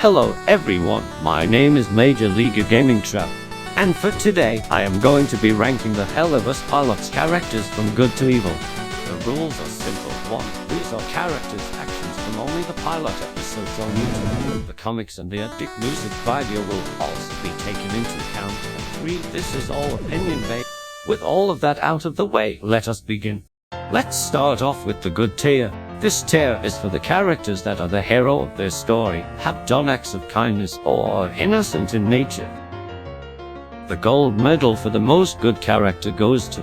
Hello everyone, my name is Major League Gaming Trap, and for today I am going to be ranking the Hellaverse pilot's characters from good to evil. The rules are simple. 1. These are characters' actions from only the pilot episodes on YouTube. The comics and the addict music video will also be taken into account. And 3. This is all opinion based. With all of that out of the way, let us begin. Let's start off with the good tier. This tier is for the characters that are the hero of their story, have done acts of kindness, or are innocent in nature. The gold medal for the most good character goes to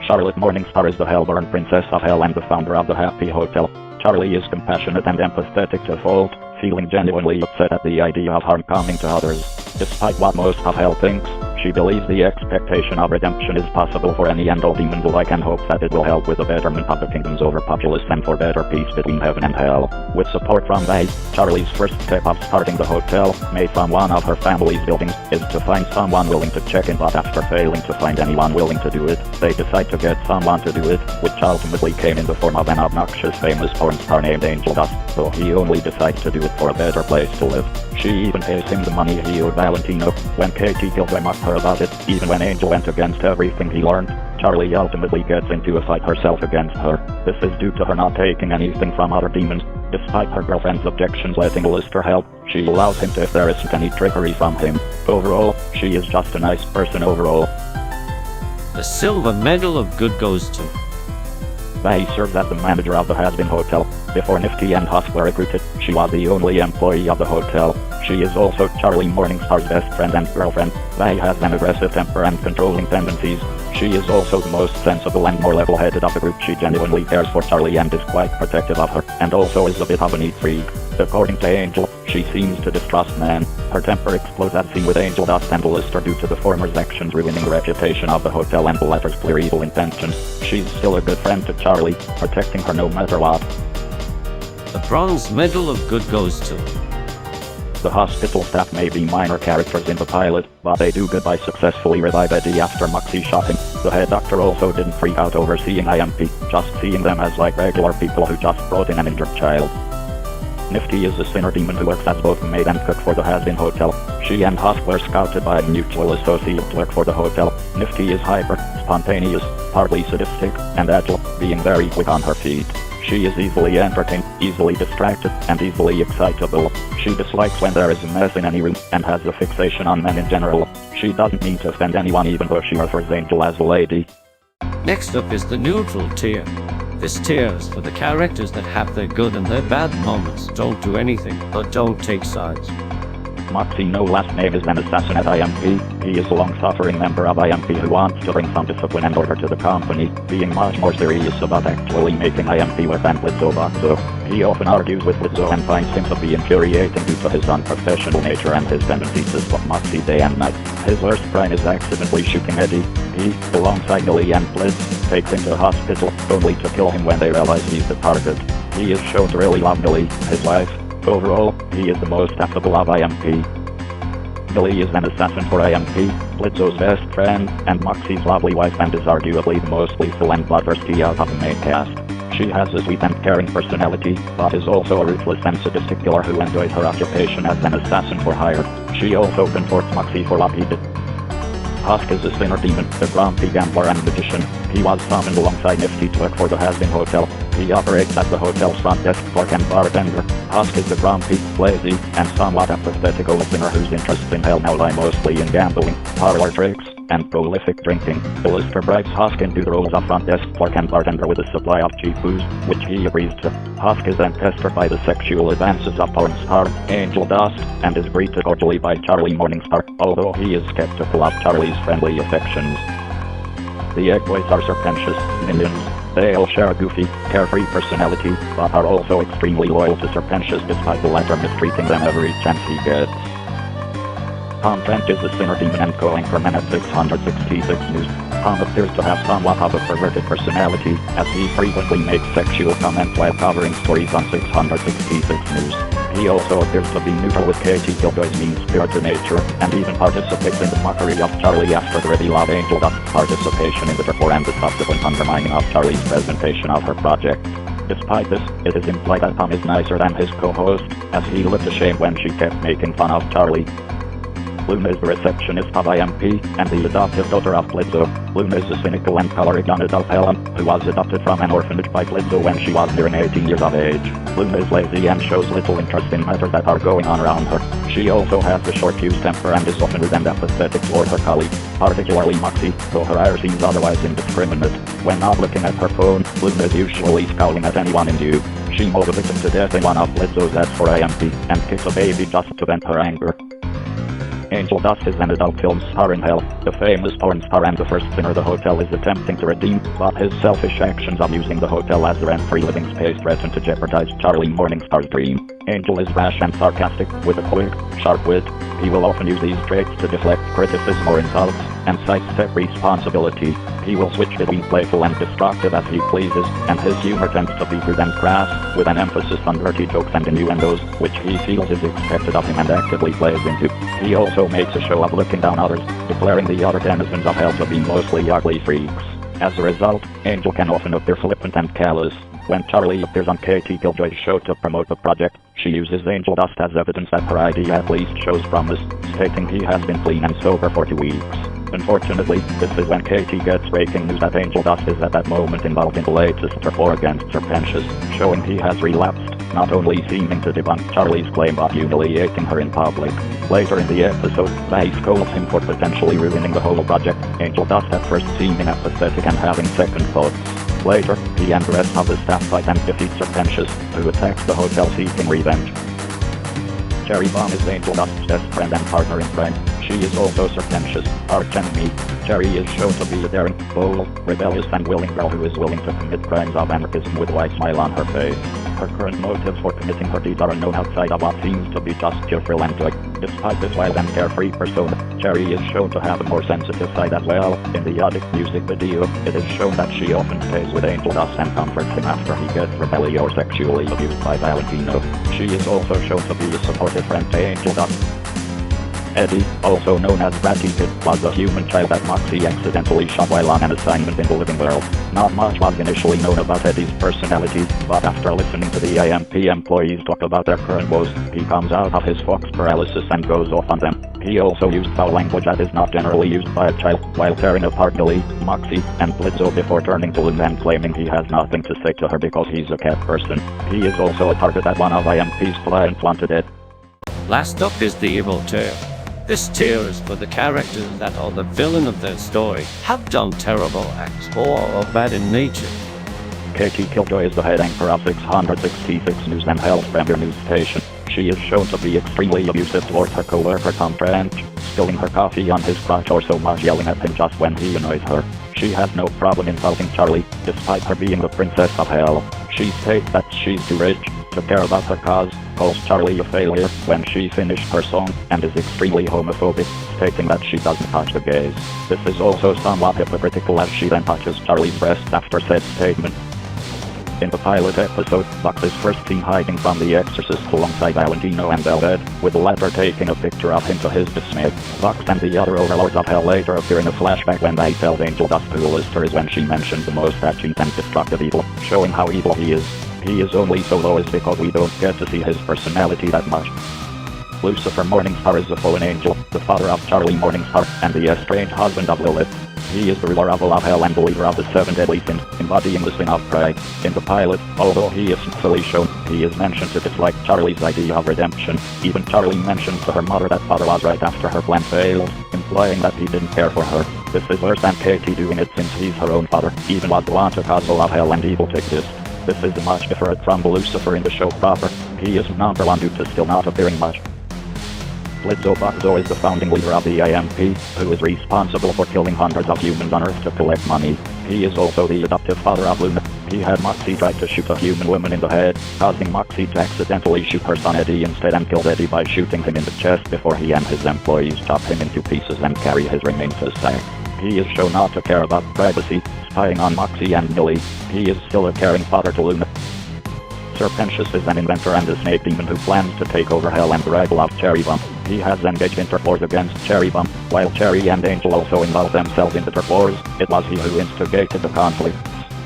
Charlotte Morningstar is the Hellborn Princess of Hell and the founder of the Happy Hotel. Charlie is compassionate and empathetic to fault, feeling genuinely upset at the idea of harm coming to others. Despite what most of Hell thinks, she believes the expectation of redemption is possible for any and all demons alike and hopes that it will help with the betterment of the kingdom's overpopulace and for better peace between heaven and hell. With support from Bay, Charlie's first step of starting the hotel, made from one of her family's buildings, is to find someone willing to check in, but after failing to find anyone willing to do it, they decide to get someone to do it, which ultimately came in the form of an obnoxious famous porn star named Angel Dust, though he only decides to do it for a better place to live. She even pays him the money he owed Valentino. When Katie Gilroy mocked her about it, even when Angel went against everything he learned, Charlie ultimately gets into a fight herself against her. This is due to her not taking anything from other demons. Despite her girlfriend's objections letting Lister help, she allows him to if there isn't any trickery from him. Overall, she is just a nice person overall. The silver medal of good goes to Faye served as the manager of the Has-Been Hotel. Before Nifty and Husk were recruited, she was the only employee of the hotel. She is also Charlie Morningstar's best friend and girlfriend. Faye has an aggressive temper and controlling tendencies. She is also the most sensible and more level-headed of the group. She genuinely cares for Charlie and is quite protective of her, and also is a bit of a neat freak. According to Angel, she seems to distrust men. Her temper explodes as seen with Angel Dust and Lister due to the former's actions ruining the reputation of the hotel and the latter's clear evil intentions. She's still a good friend to Charlie, protecting her no matter what. The bronze medal of good goes to The hospital staff may be minor characters in the pilot, but they do good by successfully revive Eddie after Moxie shot him. The head doctor also didn't freak out over seeing IMP, just seeing them as like regular people who just brought in an injured child. Nifty is a sinner demon who works as both maid and cook for the Has-Been Hotel. She and Husk were scouted by a mutual associate to work for the hotel. Nifty is hyper, spontaneous, partly sadistic, and agile, being very quick on her feet. She is easily entertained, easily distracted, and easily excitable. She dislikes when there is a mess in any room, and has a fixation on men in general. She doesn't mean to offend anyone even though she refers Angel as a lady. Next up is the neutral tier. This tier is for the characters that have their good and their bad moments, don't do anything, but don't take sides. Moxie, no last name, is an assassin at IMP. He is a long-suffering member of IMP who wants to bring some discipline and order to the company, being much more serious about actually making IMP work than Blitzo Boxo. He often argues with Blitzo and finds him to be infuriating due to his unprofessional nature and his tendency to spot Moxie day and night. His worst crime is accidentally shooting Eddie. He, alongside Millie and Blitz, takes him to the hospital, only to kill him when they realize he's the target. He is shown to really love Millie, his wife. Overall, he is the most affable of IMP. Millie is an assassin for IMP, Blitzo's best friend, and Moxie's lovely wife, and is arguably the most lethal and bloodthirsty out of the main cast. She has a sweet and caring personality, but is also a ruthless and sadistic killer who enjoys her occupation as an assassin for hire. She also contorts Moxie for what he did. Husk is a sinner demon, a grumpy gambler and magician. He was summoned alongside Nifty to work for the Has-Been Hotel. He operates as the hotel's front desk clerk and bartender. Husk is a grumpy, lazy, and somewhat apathetic old sinner whose interests in hell now lie mostly in gambling, parlor tricks, and prolific drinking. Lister bribes Husk into the roles of front desk clerk and bartender with a supply of cheap booze, which he agrees to. Husk is then pestered by the sexual advances of porn star Angel Dust, and is greeted cordially by Charlie Morningstar, although he is skeptical of Charlie's friendly affections. The Egg Boys are Serpentious minions. They all share a goofy, carefree personality, but are also extremely loyal to Serpentious despite the latter mistreating them every chance he gets. Tom Trent is a sinner demon and co-anchorman at 666 News. Tom appears to have somewhat of a perverted personality, as he frequently makes sexual comments while covering stories on 666 News. He also appears to be neutral with Katie Gilroy's mean-spirited nature, and even participates in the mockery of Charlie after the reveal of Angel Dust's participation in the rapport and the subsequent undermining of Charlie's presentation of her project. Despite this, it is implied that Tom is nicer than his co-host, as he looked ashamed when she kept making fun of Charlie. Luna is the receptionist of IMP, and the adoptive daughter of Blitzo. Luna is a cynical and choleric young adult Helen, who was adopted from an orphanage by Blitzo when she was nearing 18 years of age. Luna is lazy and shows little interest in matters that are going on around her. She also has a short fuse temper and is often rude and apathetic toward her colleagues, particularly Moxie, though her ire seems otherwise indiscriminate. When not looking at her phone, Luna is usually scowling at anyone in view. She motivated to death in one of Blitzo's ads for IMP, and kicks a baby just to vent her anger. Angel Dust is an adult film starring Hell, the famous porn star and the first sinner the hotel is attempting to redeem, but his selfish actions of using the hotel as a rent-free living space threaten to jeopardize Charlie Morningstar's dream. Angel is rash and sarcastic, with a quick, sharp wit. He will often use these traits to deflect criticism or insults, and sidestep responsibility. He will switch between playful and destructive as he pleases, and his humor tends to be crude and crass, with an emphasis on dirty jokes and innuendos, which he feels is expected of him and actively plays into. He also makes a show of looking down others, declaring the other denizens of hell to be mostly ugly freaks. As a result, Angel can often appear flippant and callous. When Charlie appears on Katie Killjoy's show to promote the project, she uses Angel Dust as evidence that her idea at least shows promise, stating he has been clean and sober for 2 weeks. Unfortunately, this is when Katie gets breaking news that Angel Dust is at that moment involved in the latest rapport against Serpentius, showing he has relapsed, not only seeming to debunk Charlie's claim of humiliating her in public. Later in the episode, Bay scolds him for potentially ruining the whole project, Angel Dust at first seeming apathetic and having second thoughts. Later, he and the rest of the staff fight and defeat Serpentius, who attacks the hotel seeking revenge. Cherry Bomb is Angel Dust's best friend and partner in crime. She is also Serpentius' arch-enemy. Cherry is shown to be a daring, bold, rebellious and willing girl who is willing to commit crimes of anarchism with a wide smile on her face. Her current motives for committing her deeds are unknown outside of what seems to be just pure thrill and joy. Despite this wild and carefree persona, Cherry is shown to have a more sensitive side as well. In the Addict music video, it is shown that she often stays with Angel Dust and comforts him after he gets verbally or sexually abused by Valentino. She is also shown to be a supportive friend to Angel Dust. Eddie, also known as Bratty Kid, was a human child that Moxie accidentally shot while on an assignment in the living world. Not much was initially known about Eddie's personality, but after listening to the IMP employees talk about their current woes, he comes out of his fox paralysis and goes off on them. He also used foul language that is not generally used by a child, while tearing apart Billy, Moxie, and Blitzo before turning to Lynn and claiming he has nothing to say to her because he's a cat person. He is also a target at one of IMP's clients wanted it. Last up is the evil tier. This tier is for the characters that are the villain of their story, have done terrible acts, or are bad in nature. Katie Killjoy is the head anchor of 666 News and Hell's premier news station. She is shown to be extremely abusive towards her co-worker Tom French, spilling her coffee on his crotch or so much yelling at him just when he annoys her. She has no problem insulting Charlie, despite her being the princess of hell. She states that she's too rich to care about her cause, calls Charlie a failure when she finished her song, and is extremely homophobic, stating that she doesn't touch the gays. This is also somewhat hypocritical as she then touches Charlie's breast after said statement. In the pilot episode, Buck is first seen hiding from the Exorcist alongside Valentino and Velvet, with the latter taking a picture of him to his dismay. Buck and the other overlords of hell later appear in a flashback when they tell Angel Dust who Lister is when she mentions the most ancient and destructive evil, showing how evil he is. He is only so lowest because we don't get to see his personality that much. Lucifer Morningstar is a fallen angel, the father of Charlie Morningstar, and the estranged husband of Lilith. He is the ruler of all of hell and the leader of the 7 deadly sins, embodying the sin of pride. In the pilot, although he isn't fully shown, he is mentioned to dislike Charlie's idea of redemption. Even Charlie mentions to her mother that father was right after her plan failed, implying that he didn't care for her. This is worse than Katie doing it since he's her own father, even was the one to cause all of hell and evil to exist. This is much different from Lucifer in the show proper. He is number one due to still not appearing much. Blitzo Buckzo is the founding leader of the IMP, who is responsible for killing hundreds of humans on Earth to collect money. He is also the adoptive father of Luna. He had Moxie try to shoot a human woman in the head, causing Moxie to accidentally shoot her son Eddie instead and killed Eddie by shooting him in the chest before he and his employees chop him into pieces and carry his remains as sack. He is shown not to care about privacy, spying on Moxie and Millie. He is still a caring father to Luna. Serpentius is an inventor and a snake demon who plans to take over Hell and the rival of Cherry Bomb. He has engaged interwars against Cherry Bomb, while Cherry and Angel also involve themselves in the interwars. It was he who instigated the conflict.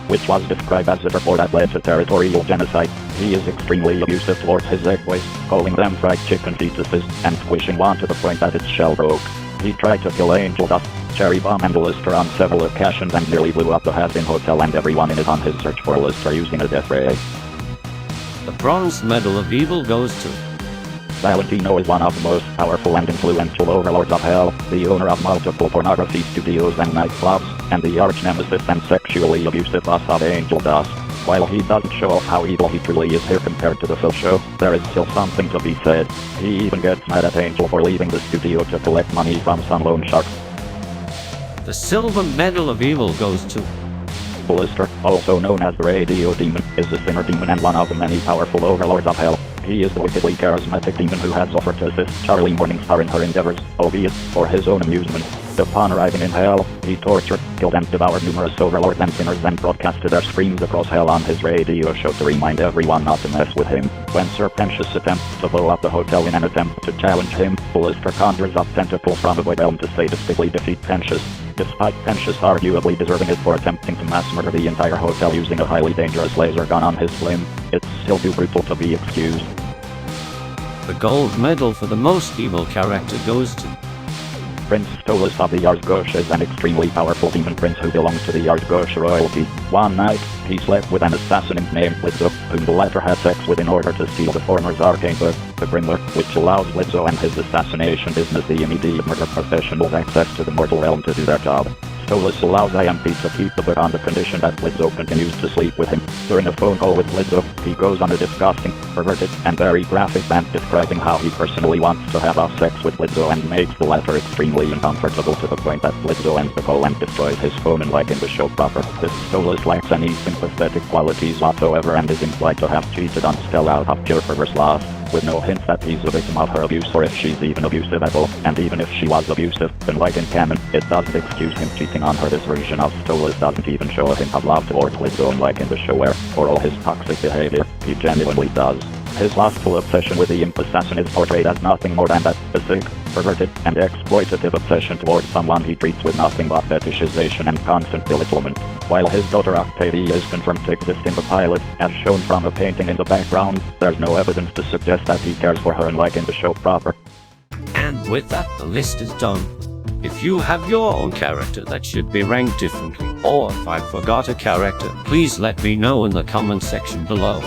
which was described as a report that led to territorial genocide. He is extremely abusive towards his ex-wives, calling them fried chicken fetuses, and squishing one to the point that its shell broke. He tried to kill Angel Dust, Cherry Bomb and Lister on several occasions and nearly blew up the Has-Been Hotel and everyone in it on his search for Lister using a death ray. The Bronze Medal of Evil goes to Valentino is one of the most powerful and influential overlords of hell, the owner of multiple pornography studios and nightclubs, and the arch-nemesis and sexually abusive boss of Angel Dust. While he doesn't show off how evil he truly is here compared to the full show, there is still something to be said. He even gets mad at Angel for leaving the studio to collect money from some loan shark. The Silver Medal of Evil goes to Lister, also known as the Radio Demon, is the Sinner Demon and one of the many powerful overlords of hell. He is the wickedly charismatic demon who has offered to assist Charlie Morningstar in her endeavors, albeit for his own amusement. Upon arriving in hell, he tortured, killed and devoured numerous overlords and sinners and broadcasted their screams across hell on his radio show to remind everyone not to mess with him. When Sir Pentious attempts to blow up the hotel in an attempt to challenge him, Lister conjures up tentacles from the realm to sadistically defeat Pentious. Despite Pentious arguably deserving it for attempting to mass murder the entire hotel using a highly dangerous laser gun on his limb, it's still too brutal to be excused. The Gold Medal for the most evil character goes to Prince Stolas of the Yarzgosh is an extremely powerful demon prince who belongs to the Yarzgosh royalty. One night, he slept with an assassin named Lizzo, whom the latter had sex with in order to steal the former's arcane book, the Grimler, which allows Lizzo and his assassination business the immediate murder professionals access to the mortal realm to do their job. Stolas allows IMP to keep the book on the condition that Lizzo continues to sleep with him. During a phone call with Lizzo, he goes on a disgusting, perverted, and very graphic rant describing how he personally wants to have sex with Lizzo and makes the latter extremely uncomfortable to the point that Lizzo ends the call and destroys his phone unlike in the show proper. This Stolas lacks any sympathetic qualities whatsoever and is implied to have cheated on Stella out of pure perverse lust, with no hints that he's a victim of her abuse or if she's even abusive at all. And even if she was abusive, then like in canon, it doesn't excuse him cheating on her. This version of Stolas doesn't even show a hint of love towards Lizzo unlike in the show where, for all his toxic behavior, he genuinely does. His lustful obsession with the imp assassin is portrayed as nothing more than that, a sick, perverted, and exploitative obsession towards someone he treats with nothing but fetishization and constant belittlement. While his daughter Octavia is confirmed to exist in the pilot, as shown from a painting in the background, there's no evidence to suggest that he cares for her unlike in the show proper. And with that, the list is done. If you have your own character that should be ranked differently, or if I forgot a character, please let me know in the comment section below.